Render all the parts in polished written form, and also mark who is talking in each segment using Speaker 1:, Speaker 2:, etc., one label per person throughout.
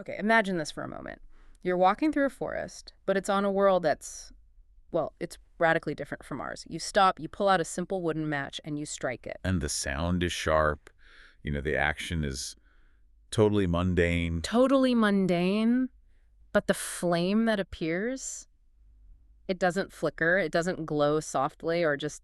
Speaker 1: Okay, imagine this for a moment. You're walking through a forest, but it's on a world that's, well, it's radically different from ours. You stop, you pull out a simple wooden match, and you strike it.
Speaker 2: And the sound is sharp. The action is totally mundane.
Speaker 1: Totally mundane, but the flame that appears, it doesn't flicker, it doesn't glow softly or just,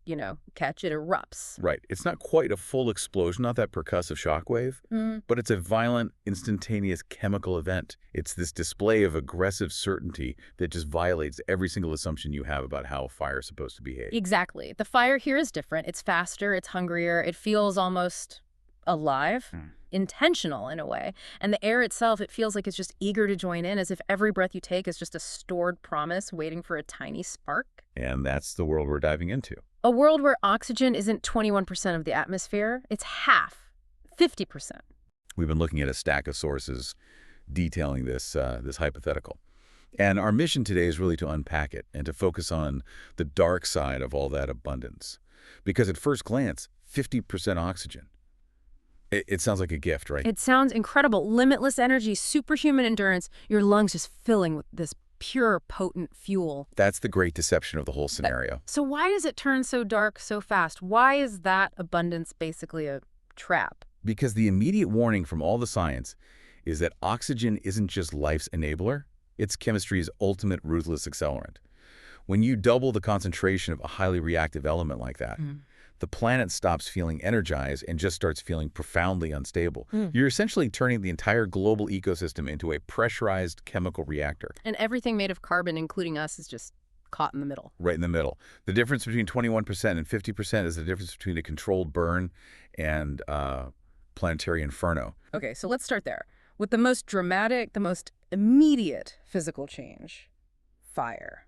Speaker 1: catch, it erupts.
Speaker 2: Right. It's not quite a full explosion, not that percussive shockwave,
Speaker 1: Mm.
Speaker 2: but it's a violent, instantaneous chemical event. It's this display of aggressive certainty that just violates every single assumption you have about how fire is supposed to behave.
Speaker 1: Exactly. The fire here is different. It's faster, it's hungrier, it feels almost alive, intentional in a way. And the air itself, it feels like it's just eager to join in, as if every breath you take is just a stored promise waiting for a tiny spark.
Speaker 2: And that's the world we're diving into.
Speaker 1: A world where oxygen isn't 21% of the atmosphere, it's half, 50%.
Speaker 2: We've been looking at a stack of sources detailing this hypothetical. And our mission today is really to unpack it and to focus on the dark side of all that abundance. Because at first glance, 50% oxygen. It sounds like a gift, right?
Speaker 1: It sounds incredible. Limitless energy, superhuman endurance, your lungs just filling with this pure, potent fuel.
Speaker 2: That's the great deception of the whole scenario.
Speaker 1: So why does it turn so dark so fast? Why is that abundance basically a trap?
Speaker 2: Because the immediate warning from all the science is that oxygen isn't just life's enabler, it's chemistry's ultimate ruthless accelerant. When you double the concentration of a highly reactive element like that, the planet stops feeling energized and just starts feeling profoundly unstable. You're essentially turning the entire global ecosystem into a pressurized chemical reactor.
Speaker 1: And everything made of carbon, including us, is just caught in the middle.
Speaker 2: Right in the middle. The difference between 21% and 50% is the difference between a controlled burn and planetary inferno.
Speaker 1: Okay, so let's start there. With the most dramatic, the most immediate physical change, fire.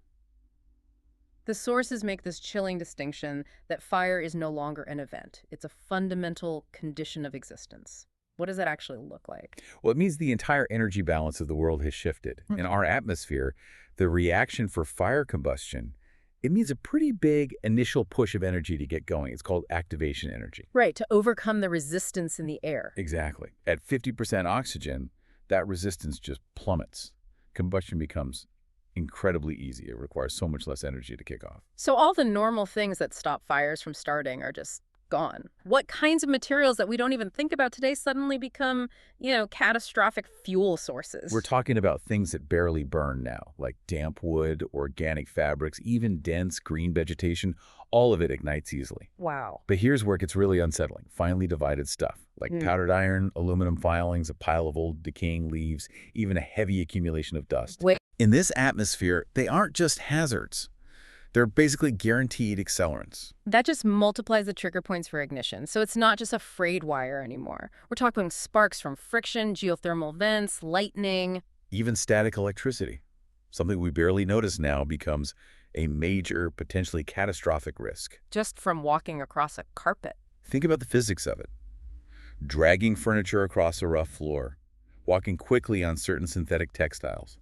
Speaker 1: The sources make this chilling distinction that fire is no longer an event. It's a fundamental condition of existence. What does that actually look like?
Speaker 2: Well, it means the entire energy balance of the world has shifted. In our atmosphere, the reaction for fire combustion, it means a pretty big initial push of energy to get going. It's called activation energy.
Speaker 1: Right, to overcome the resistance in the air.
Speaker 2: Exactly. At 50% oxygen, that resistance just plummets. Combustion becomes incredibly easy. It requires so much less energy to kick off.
Speaker 1: So all the normal things that stop fires from starting are just gone. What kinds of materials that we don't even think about today suddenly become, catastrophic fuel sources?
Speaker 2: We're talking about things that barely burn now, like damp wood, organic fabrics, even dense green vegetation. All of it ignites easily.
Speaker 1: Wow.
Speaker 2: But here's where it gets really unsettling. Finely divided stuff, like powdered iron, aluminum filings, a pile of old decaying leaves, even a heavy accumulation of dust.
Speaker 1: Wait.
Speaker 2: In this atmosphere, they aren't just hazards. They're basically guaranteed accelerants.
Speaker 1: That just multiplies the trigger points for ignition. So it's not just a frayed wire anymore. We're talking sparks from friction, geothermal vents, lightning.
Speaker 2: Even static electricity, something we barely notice now, becomes a major, potentially catastrophic risk.
Speaker 1: Just from walking across a carpet.
Speaker 2: Think about the physics of it. Dragging furniture across a rough floor, walking quickly on certain synthetic textiles.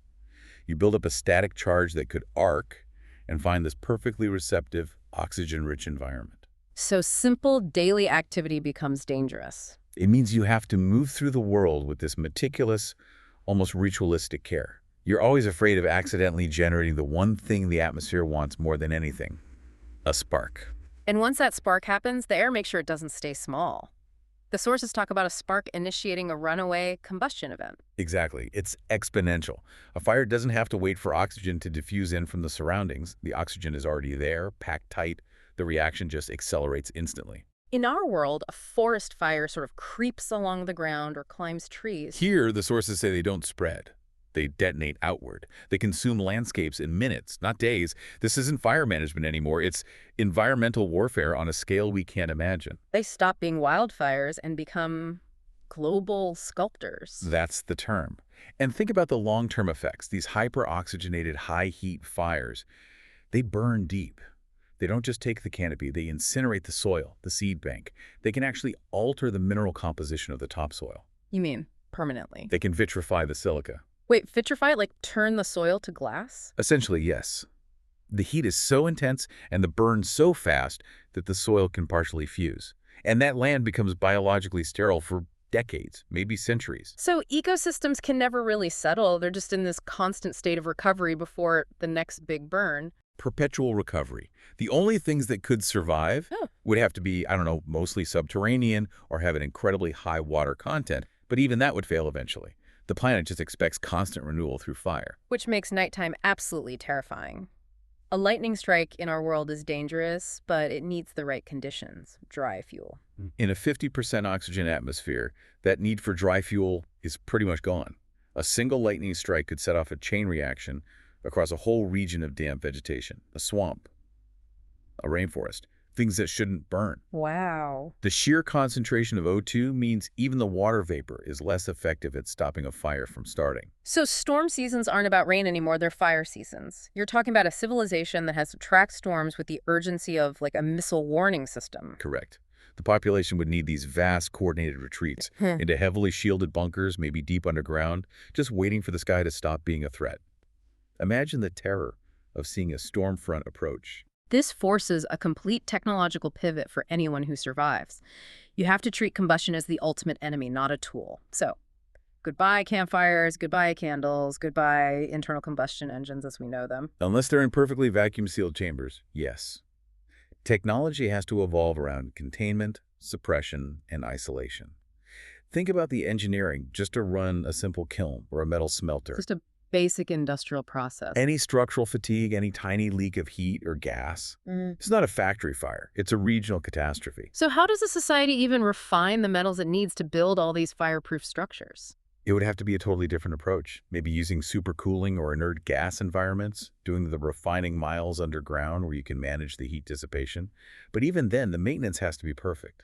Speaker 2: You build up a static charge that could arc and find this perfectly receptive, oxygen-rich environment.
Speaker 1: So simple daily activity becomes dangerous.
Speaker 2: It means you have to move through the world with this meticulous, almost ritualistic care. You're always afraid of accidentally generating the one thing the atmosphere wants more than anything, a spark.
Speaker 1: And once that spark happens, the air makes sure it doesn't stay small. The sources talk about a spark initiating a runaway combustion event.
Speaker 2: Exactly. It's exponential. A fire doesn't have to wait for oxygen to diffuse in from the surroundings. The oxygen is already there, packed tight. The reaction just accelerates instantly.
Speaker 1: In our world, a forest fire sort of creeps along the ground or climbs trees.
Speaker 2: Here, the sources say they don't spread. They detonate outward. They consume landscapes in minutes, not days. This isn't fire management anymore. It's environmental warfare on a scale we can't imagine.
Speaker 1: They stop being wildfires and become global sculptors.
Speaker 2: That's the term. And think about the long-term effects. These hyper-oxygenated, high-heat fires, they burn deep. They don't just take the canopy. They incinerate the soil, the seed bank. They can actually alter the mineral composition of the topsoil.
Speaker 1: You mean permanently?
Speaker 2: They can vitrify the silica.
Speaker 1: Wait, vitrify, like turn the soil to glass?
Speaker 2: Essentially, yes. The heat is so intense and the burn so fast that the soil can partially fuse. And that land becomes biologically sterile for decades, maybe centuries.
Speaker 1: So ecosystems can never really settle. They're just in this constant state of recovery before the next big burn.
Speaker 2: Perpetual recovery. The only things that could survive
Speaker 1: Oh.
Speaker 2: would have to be, I don't know, mostly subterranean or have an incredibly high water content, but even that would fail eventually. The planet just expects constant renewal through fire.
Speaker 1: Which makes nighttime absolutely terrifying. A lightning strike in our world is dangerous, but it needs the right conditions. Dry fuel.
Speaker 2: In a 50% oxygen atmosphere, that need for dry fuel is pretty much gone. A single lightning strike could set off a chain reaction across a whole region of damp vegetation, a swamp, a rainforest, things that shouldn't burn.
Speaker 1: Wow.
Speaker 2: The sheer concentration of O2 means even the water vapor is less effective at stopping a fire from starting.
Speaker 1: So storm seasons aren't about rain anymore, they're fire seasons. You're talking about a civilization that has to track storms with the urgency of like a missile warning system.
Speaker 2: Correct. The population would need these vast coordinated retreats into heavily shielded bunkers, maybe deep underground, just waiting for the sky to stop being a threat. Imagine the terror of seeing a storm front approach.
Speaker 1: This forces a complete technological pivot for anyone who survives. You have to treat combustion as the ultimate enemy, not a tool. So, goodbye campfires, goodbye candles, goodbye internal combustion engines as we know them.
Speaker 2: Unless they're in perfectly vacuum-sealed chambers, yes. Technology has to evolve around containment, suppression, and isolation. Think about the engineering just to run a simple kiln or a metal smelter.
Speaker 1: Just a basic industrial process.
Speaker 2: Any structural fatigue, any tiny leak of heat or gas, it's not a factory fire. It's a regional catastrophe.
Speaker 1: So how does a society even refine the metals it needs to build all these fireproof structures?
Speaker 2: It would have to be a totally different approach, maybe using supercooling or inert gas environments, doing the refining miles underground where you can manage the heat dissipation. But even then, the maintenance has to be perfect.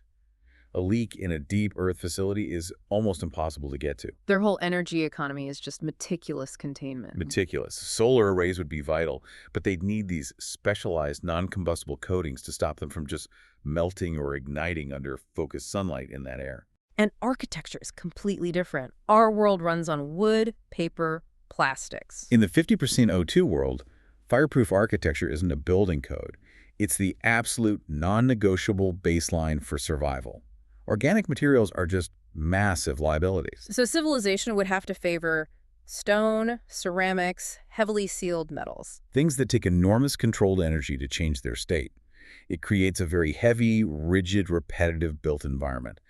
Speaker 2: A leak in a deep earth facility is almost impossible to get to.
Speaker 1: Their whole energy economy is just meticulous containment.
Speaker 2: Meticulous. Solar arrays would be vital, but they'd need these specialized non-combustible coatings to stop them from just melting or igniting under focused sunlight in that air.
Speaker 1: And architecture is completely different. Our world runs on wood, paper, plastics.
Speaker 2: In the 50% O2 world, fireproof architecture isn't a building code. It's the absolute non-negotiable baseline for survival. Organic materials are just massive liabilities.
Speaker 1: So civilization would have to favor stone, ceramics, heavily sealed metals.
Speaker 2: Things that take enormous controlled energy to change their state. It creates a very heavy, rigid, repetitive built environment.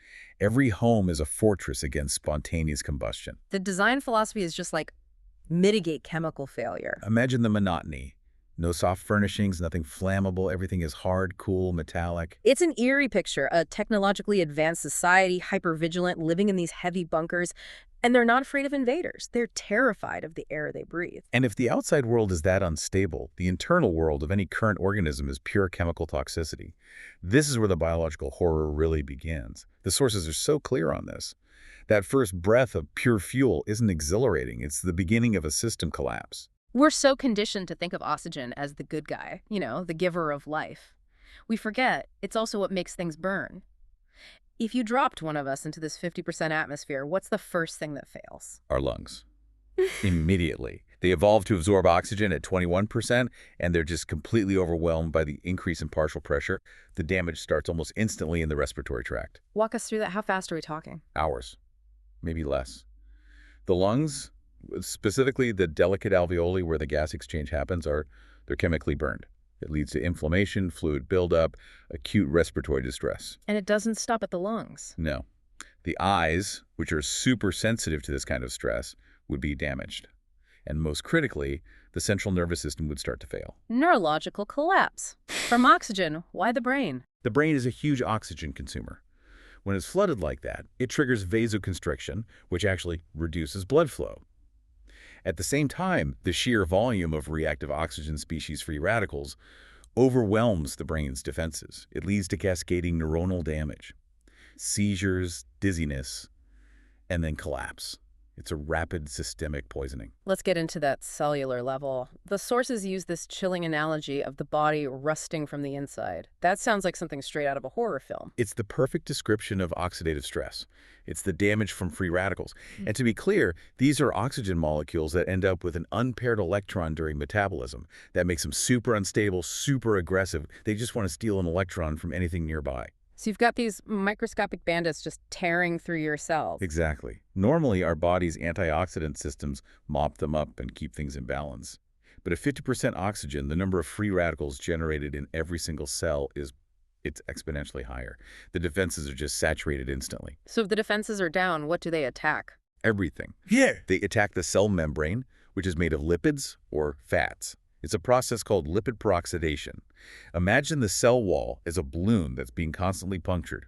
Speaker 2: Every home is a fortress against spontaneous combustion.
Speaker 1: The design philosophy is just like mitigate chemical failure.
Speaker 2: Imagine the monotony. No soft furnishings, nothing flammable, everything is hard, cool, metallic.
Speaker 1: It's an eerie picture, a technologically advanced society, hyper-vigilant, living in these heavy bunkers, and they're not afraid of invaders. They're terrified of the air they breathe.
Speaker 2: And if the outside world is that unstable, the internal world of any current organism is pure chemical toxicity. This is where the biological horror really begins. The sources are so clear on this. That first breath of pure fuel isn't exhilarating. It's the beginning of a system collapse.
Speaker 1: We're so conditioned to think of oxygen as the good guy, the giver of life. We forget it's also what makes things burn. If you dropped one of us into this 50% atmosphere, what's the first thing that fails?
Speaker 2: Our lungs. Immediately. They evolved to absorb oxygen at 21%, and they're just completely overwhelmed by the increase in partial pressure. The damage starts almost instantly in the respiratory tract.
Speaker 1: Walk us through that. How fast are we talking?
Speaker 2: Hours, maybe less. The lungs, specifically the delicate alveoli where the gas exchange happens, they're chemically burned. It leads to inflammation, fluid buildup, acute respiratory distress.
Speaker 1: And it doesn't stop at the lungs.
Speaker 2: No. The eyes, which are super sensitive to this kind of stress, would be damaged. And most critically, the central nervous system would start to fail.
Speaker 1: Neurological collapse. From oxygen, why the brain?
Speaker 2: The brain is a huge oxygen consumer. When it's flooded like that, it triggers vasoconstriction, which actually reduces blood flow. At the same time, the sheer volume of reactive oxygen species free radicals overwhelms the brain's defenses. It leads to cascading neuronal damage, seizures, dizziness, and then collapse. It's a rapid systemic poisoning.
Speaker 1: Let's get into that cellular level. The sources use this chilling analogy of the body rusting from the inside. That sounds like something straight out of a horror film.
Speaker 2: It's the perfect description of oxidative stress. It's the damage from free radicals. And to be clear, these are oxygen molecules that end up with an unpaired electron during metabolism. That makes them super unstable, super aggressive. They just want to steal an electron from anything nearby.
Speaker 1: So you've got these microscopic bandits just tearing through your cells.
Speaker 2: Exactly. Normally, our body's antioxidant systems mop them up and keep things in balance. But at 50% oxygen, the number of free radicals generated in every single cell it's exponentially higher. The defenses are just saturated instantly.
Speaker 1: So if the defenses are down, what do they attack?
Speaker 2: Everything.
Speaker 3: Yeah.
Speaker 2: They attack the cell membrane, which is made of lipids or fats. It's a process called lipid peroxidation. Imagine the cell wall as a balloon that's being constantly punctured.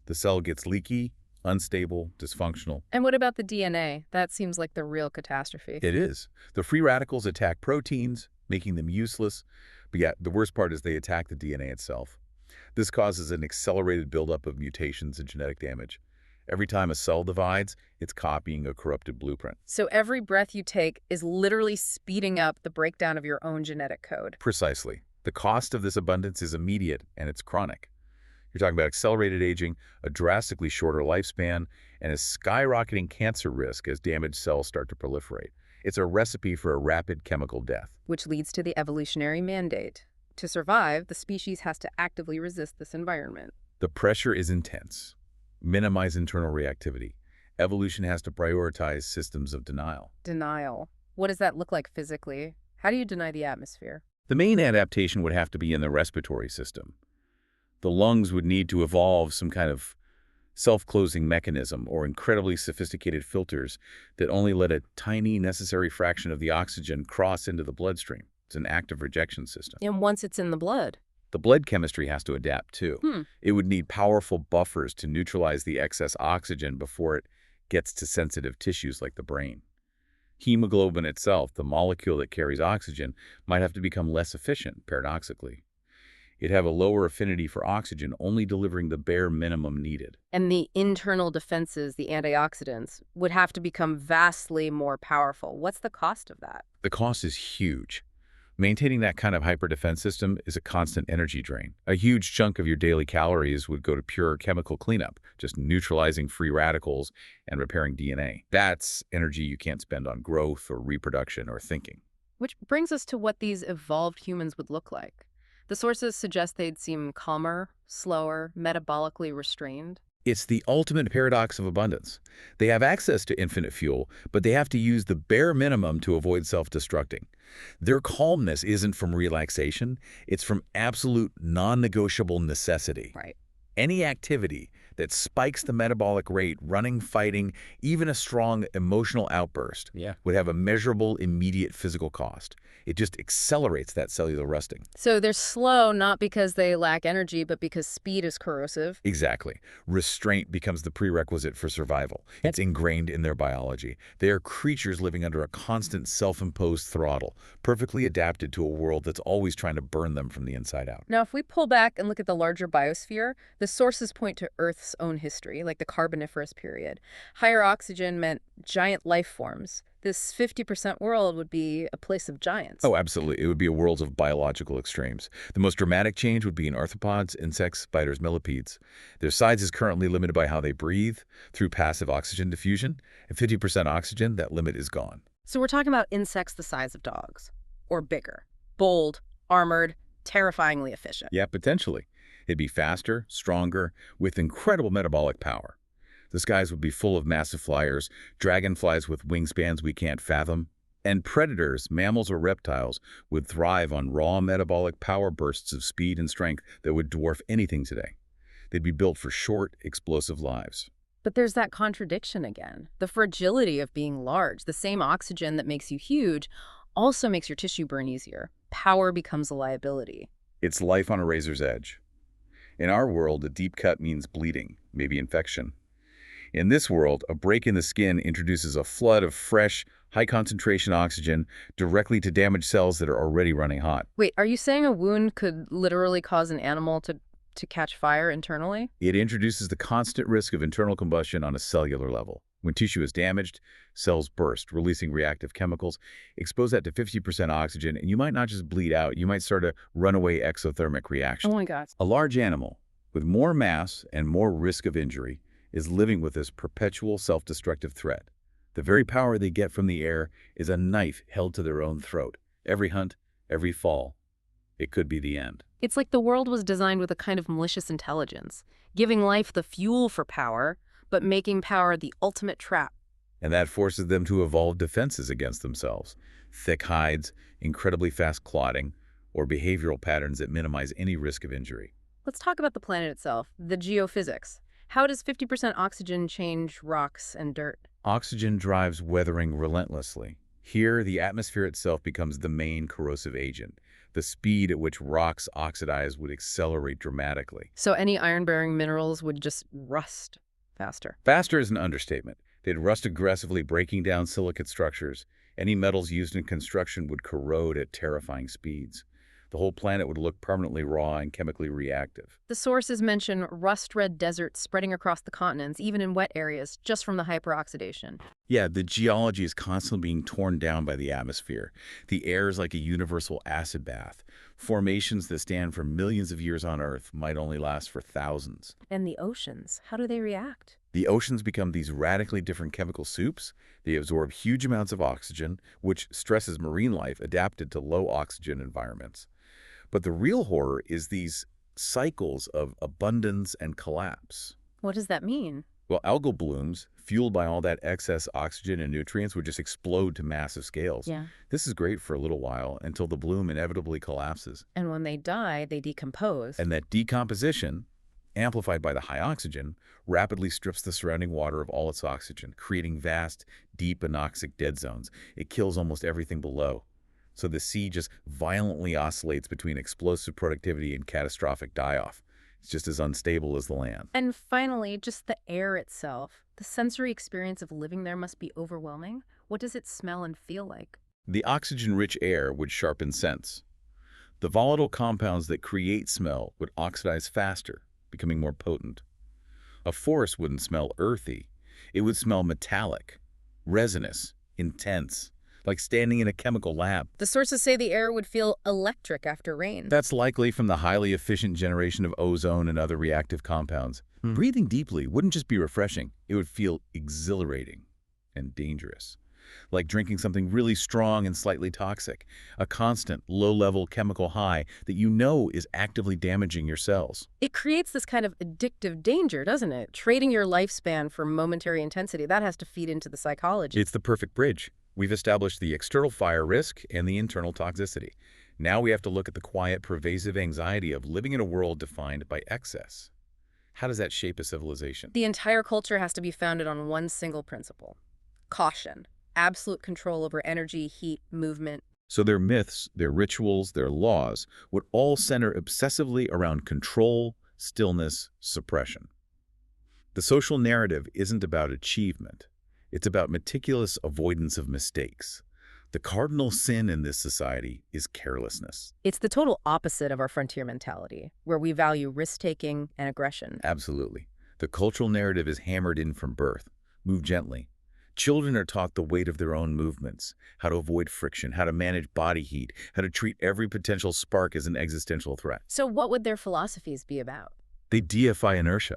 Speaker 2: The cell gets leaky, unstable, dysfunctional.
Speaker 1: And what about the DNA? That seems like the real catastrophe.
Speaker 2: It is. The free radicals attack proteins, making them useless. But yet, the worst part is they attack the DNA itself. This causes an accelerated buildup of mutations and genetic damage. Every time a cell divides, it's copying a corrupted blueprint.
Speaker 1: So every breath you take is literally speeding up the breakdown of your own genetic code.
Speaker 2: Precisely. The cost of this abundance is immediate, and it's chronic. You're talking about accelerated aging, a drastically shorter lifespan, and a skyrocketing cancer risk as damaged cells start to proliferate. It's a recipe for a rapid chemical death.
Speaker 1: Which leads to the evolutionary mandate. To survive, the species has to actively resist this environment.
Speaker 2: The pressure is intense. Minimize internal reactivity. Evolution has to prioritize systems of denial.
Speaker 1: Denial. What does that look like physically? How do you deny the atmosphere?
Speaker 2: The main adaptation would have to be in the respiratory system. The lungs would need to evolve some kind of self-closing mechanism or incredibly sophisticated filters that only let a tiny necessary fraction of the oxygen cross into the bloodstream. It's an active rejection system.
Speaker 1: And once it's in the blood?
Speaker 2: The blood chemistry has to adapt too. It would need powerful buffers to neutralize the excess oxygen before it gets to sensitive tissues like the brain. Hemoglobin itself, the molecule that carries oxygen, might have to become less efficient, paradoxically. It'd have a lower affinity for oxygen, only delivering the bare minimum needed.
Speaker 1: And the internal defenses, the antioxidants, would have to become vastly more powerful. What's the cost of that?
Speaker 2: The cost is huge. Maintaining that kind of hyperdefense system is a constant energy drain. A huge chunk of your daily calories would go to pure chemical cleanup, just neutralizing free radicals and repairing DNA. That's energy you can't spend on growth or reproduction or thinking.
Speaker 1: Which brings us to what these evolved humans would look like. The sources suggest they'd seem calmer, slower, metabolically restrained.
Speaker 2: It's the ultimate paradox of abundance. They have access to infinite fuel, but they have to use the bare minimum to avoid self-destructing. Their calmness isn't from relaxation, it's from absolute non-negotiable necessity.
Speaker 1: Right.
Speaker 2: Any activity that spikes the metabolic rate, running, fighting, even a strong emotional outburst, would have a measurable, immediate physical cost. It just accelerates that cellular rusting.
Speaker 1: So they're slow not because they lack energy, but because speed is corrosive.
Speaker 2: Exactly. Restraint becomes the prerequisite for survival. It's ingrained in their biology. They are creatures living under a constant self-imposed throttle, perfectly adapted to a world that's always trying to burn them from the inside out.
Speaker 1: Now, if we pull back and look at the larger biosphere, the sources point to Earth's own history, like the Carboniferous period. Higher oxygen meant giant life forms. This 50% world would be a place of giants.
Speaker 2: Oh, absolutely. It would be a world of biological extremes. The most dramatic change would be in arthropods, insects, spiders, millipedes. Their size is currently limited by how they breathe, through passive oxygen diffusion. At 50% oxygen, that limit is gone.
Speaker 1: So we're talking about insects the size of dogs, or bigger, bold, armored, terrifyingly efficient.
Speaker 2: Yeah, potentially. It'd be faster, stronger, with incredible metabolic power. The skies would be full of massive flyers, dragonflies with wingspans we can't fathom, and predators, mammals or reptiles, would thrive on raw metabolic power bursts of speed and strength that would dwarf anything today. They'd be built for short, explosive lives.
Speaker 1: But there's that contradiction again. The fragility of being large, the same oxygen that makes you huge, also makes your tissue burn easier. Power becomes a liability.
Speaker 2: It's life on a razor's edge. In our world, a deep cut means bleeding, maybe infection. In this world, a break in the skin introduces a flood of fresh, high-concentration oxygen directly to damaged cells that are already running hot.
Speaker 1: Wait, are you saying a wound could literally cause an animal to catch fire internally?
Speaker 2: It introduces the constant risk of internal combustion on a cellular level. When tissue is damaged, cells burst, releasing reactive chemicals. Expose that to 50% oxygen, and you might not just bleed out, you might start a runaway exothermic reaction.
Speaker 1: Oh my God.
Speaker 2: A large animal with more mass and more risk of injury is living with this perpetual self-destructive threat. The very power they get from the air is a knife held to their own throat. Every hunt, every fall. It could be the end.
Speaker 1: It's like the world was designed with a kind of malicious intelligence, giving life the fuel for power, but making power the ultimate trap.
Speaker 2: And that forces them to evolve defenses against themselves. Thick hides, incredibly fast clotting, or behavioral patterns that minimize any risk of injury.
Speaker 1: Let's talk about the planet itself, the geophysics. How does 50% oxygen change rocks and dirt?
Speaker 2: Oxygen drives weathering relentlessly. Here, the atmosphere itself becomes the main corrosive agent. The speed at which rocks oxidize would accelerate dramatically.
Speaker 1: So any iron-bearing minerals would just rust faster.
Speaker 2: Faster is an understatement. They'd rust aggressively, breaking down silicate structures. Any metals used in construction would corrode at terrifying speeds. The whole planet would look permanently raw and chemically reactive.
Speaker 1: The sources mention rust-red deserts spreading across the continents, even in wet areas, just from the hyperoxidation.
Speaker 2: Yeah, the geology is constantly being torn down by the atmosphere. The air is like a universal acid bath. Formations that stand for millions of years on Earth might only last for thousands.
Speaker 1: And the oceans, how do they react?
Speaker 2: The oceans become these radically different chemical soups. They absorb huge amounts of oxygen, which stresses marine life adapted to low oxygen environments. But the real horror is these cycles of abundance and collapse.
Speaker 1: What does that mean?
Speaker 2: Well, algal blooms, fueled by all that excess oxygen and nutrients, would just explode to massive scales.
Speaker 1: Yeah.
Speaker 2: This is great for a little while until the bloom inevitably collapses.
Speaker 1: And when they die, they decompose.
Speaker 2: And that decomposition, amplified by the high oxygen, rapidly strips the surrounding water of all its oxygen, creating vast, deep anoxic dead zones. It kills almost everything below. So the sea just violently oscillates between explosive productivity and catastrophic die-off. It's just as unstable as the land.
Speaker 1: And finally, just the air itself. The sensory experience of living there must be overwhelming. What does it smell and feel like?
Speaker 2: The oxygen-rich air would sharpen sense. The volatile compounds that create smell would oxidize faster, becoming more potent. A forest wouldn't smell earthy. It would smell metallic, resinous, intense, like standing in a chemical lab.
Speaker 1: The sources say the air would feel electric after rain.
Speaker 2: That's likely from the highly efficient generation of ozone and other reactive compounds. Breathing deeply wouldn't just be refreshing, it would feel exhilarating and dangerous. Like drinking something really strong and slightly toxic, a constant, low-level chemical high that you know is actively damaging your cells.
Speaker 1: It creates this kind of addictive danger, doesn't it? Trading your lifespan for momentary intensity, that has to feed into the psychology.
Speaker 2: It's the perfect bridge. We've established the external fire risk and the internal toxicity. Now we have to look at the quiet, pervasive anxiety of living in a world defined by excess. How does that shape a civilization?
Speaker 1: The entire culture has to be founded on one single principle: caution. Absolute control over energy, heat, movement.
Speaker 2: So their myths, their rituals, their laws would all center obsessively around control, stillness, suppression. The social narrative isn't about achievement. It's about meticulous avoidance of mistakes. The cardinal sin in this society is carelessness.
Speaker 1: It's the total opposite of our frontier mentality, where we value risk-taking and aggression.
Speaker 2: Absolutely. The cultural narrative is hammered in from birth. Move gently. Children are taught the weight of their own movements, how to avoid friction, how to manage body heat, how to treat every potential spark as an existential threat.
Speaker 1: So what would their philosophies be about?
Speaker 2: They deify inertia,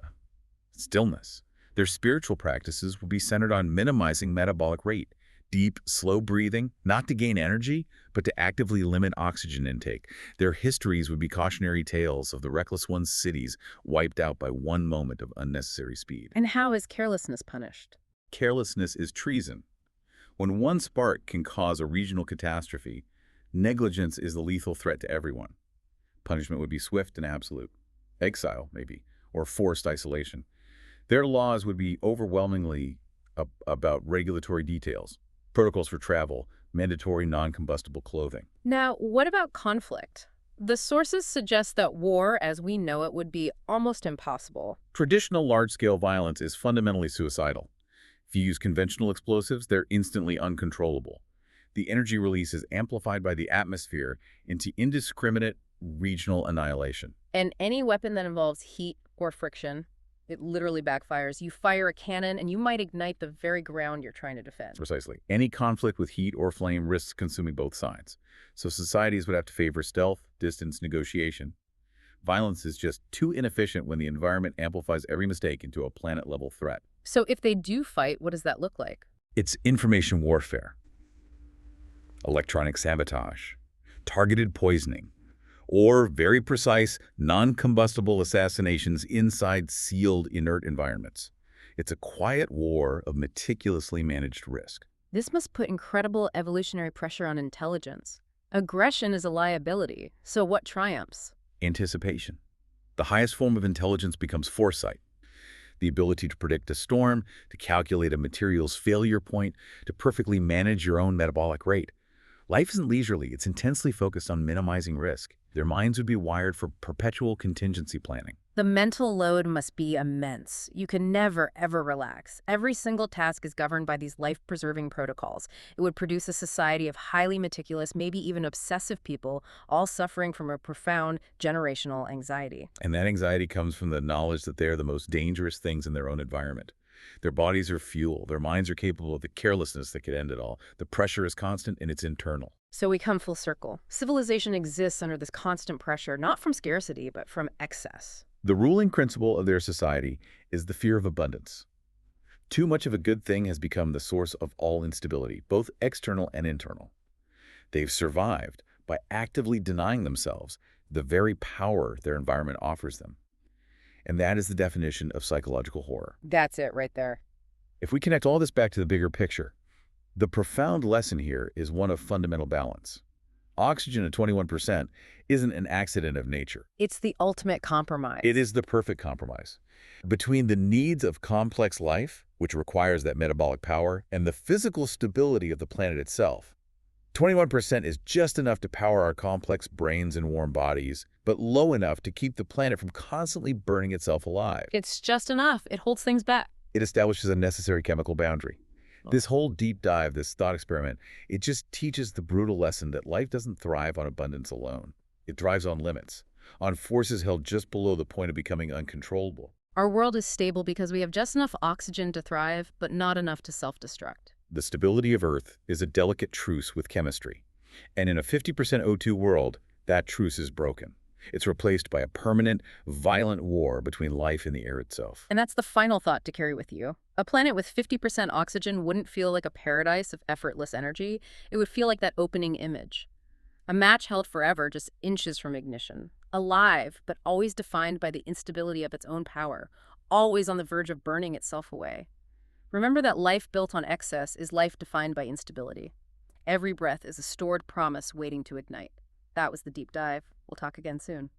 Speaker 2: stillness. Their spiritual practices will be centered on minimizing metabolic rate, deep, slow breathing, not to gain energy, but to actively limit oxygen intake. Their histories would be cautionary tales of the reckless one's cities wiped out by one moment of unnecessary speed.
Speaker 1: And how is carelessness punished?
Speaker 2: Carelessness is treason. When one spark can cause a regional catastrophe, negligence is the lethal threat to everyone. Punishment would be swift and absolute. Exile, maybe, or forced isolation. Their laws would be overwhelmingly about regulatory details, protocols for travel, mandatory non-combustible clothing.
Speaker 1: Now, what about conflict? The sources suggest that war, as we know it, would be almost impossible.
Speaker 2: Traditional large-scale violence is fundamentally suicidal. If you use conventional explosives, they're instantly uncontrollable. The energy release is amplified by the atmosphere into indiscriminate regional annihilation.
Speaker 1: And any weapon that involves heat or friction, it literally backfires. You fire a cannon and you might ignite the very ground you're trying to defend.
Speaker 2: Precisely. Any conflict with heat or flame risks consuming both sides. So societies would have to favor stealth, distance, negotiation. Violence is just too inefficient when the environment amplifies every mistake into a planet-level threat.
Speaker 1: So if they do fight, what does that look like?
Speaker 2: It's information warfare, electronic sabotage, targeted poisoning, or very precise, non-combustible assassinations inside sealed, inert environments. It's a quiet war of meticulously managed risk.
Speaker 1: This must put incredible evolutionary pressure on intelligence. Aggression is a liability, so what triumphs?
Speaker 2: Anticipation. The highest form of intelligence becomes foresight. The ability to predict a storm, to calculate a material's failure point, to perfectly manage your own metabolic rate. Life isn't leisurely, it's intensely focused on minimizing risk. Their minds would be wired for perpetual contingency planning.
Speaker 1: The mental load must be immense. You can never, ever relax. Every single task is governed by these life-preserving protocols. It would produce a society of highly meticulous, maybe even obsessive people, all suffering from a profound generational anxiety.
Speaker 2: And that anxiety comes from the knowledge that they're the most dangerous things in their own environment. Their bodies are fuel. Their minds are capable of the carelessness that could end it all. The pressure is constant and it's internal.
Speaker 1: So we come full circle. Civilization exists under this constant pressure, not from scarcity, but from excess.
Speaker 2: The ruling principle of their society is the fear of abundance. Too much of a good thing has become the source of all instability, both external and internal. They've survived by actively denying themselves the very power their environment offers them. And that is the definition of psychological horror.
Speaker 1: That's it right there.
Speaker 2: If we connect all this back to the bigger picture, the profound lesson here is one of fundamental balance. Oxygen at 21% isn't an accident of nature.
Speaker 1: It's the ultimate compromise.
Speaker 2: It is the perfect compromise. Between the needs of complex life, which requires that metabolic power, and the physical stability of the planet itself, 21% is just enough to power our complex brains and warm bodies, but low enough to keep the planet from constantly burning itself alive.
Speaker 1: It's just enough. It holds things back.
Speaker 2: It establishes a necessary chemical boundary. This whole deep dive, this thought experiment, it just teaches the brutal lesson that life doesn't thrive on abundance alone. It thrives on limits, on forces held just below the point of becoming uncontrollable.
Speaker 1: Our world is stable because we have just enough oxygen to thrive, but not enough to self-destruct.
Speaker 2: The stability of Earth is a delicate truce with chemistry. And in a 50% O2 world, that truce is broken. It's replaced by a permanent, violent war between life and the air itself.
Speaker 1: And that's the final thought to carry with you. A planet with 50% oxygen wouldn't feel like a paradise of effortless energy. It would feel like that opening image. A match held forever, just inches from ignition. Alive, but always defined by the instability of its own power. Always on the verge of burning itself away. Remember that life built on excess is life defined by instability. Every breath is a stored promise waiting to ignite. That was the deep dive. We'll talk again soon.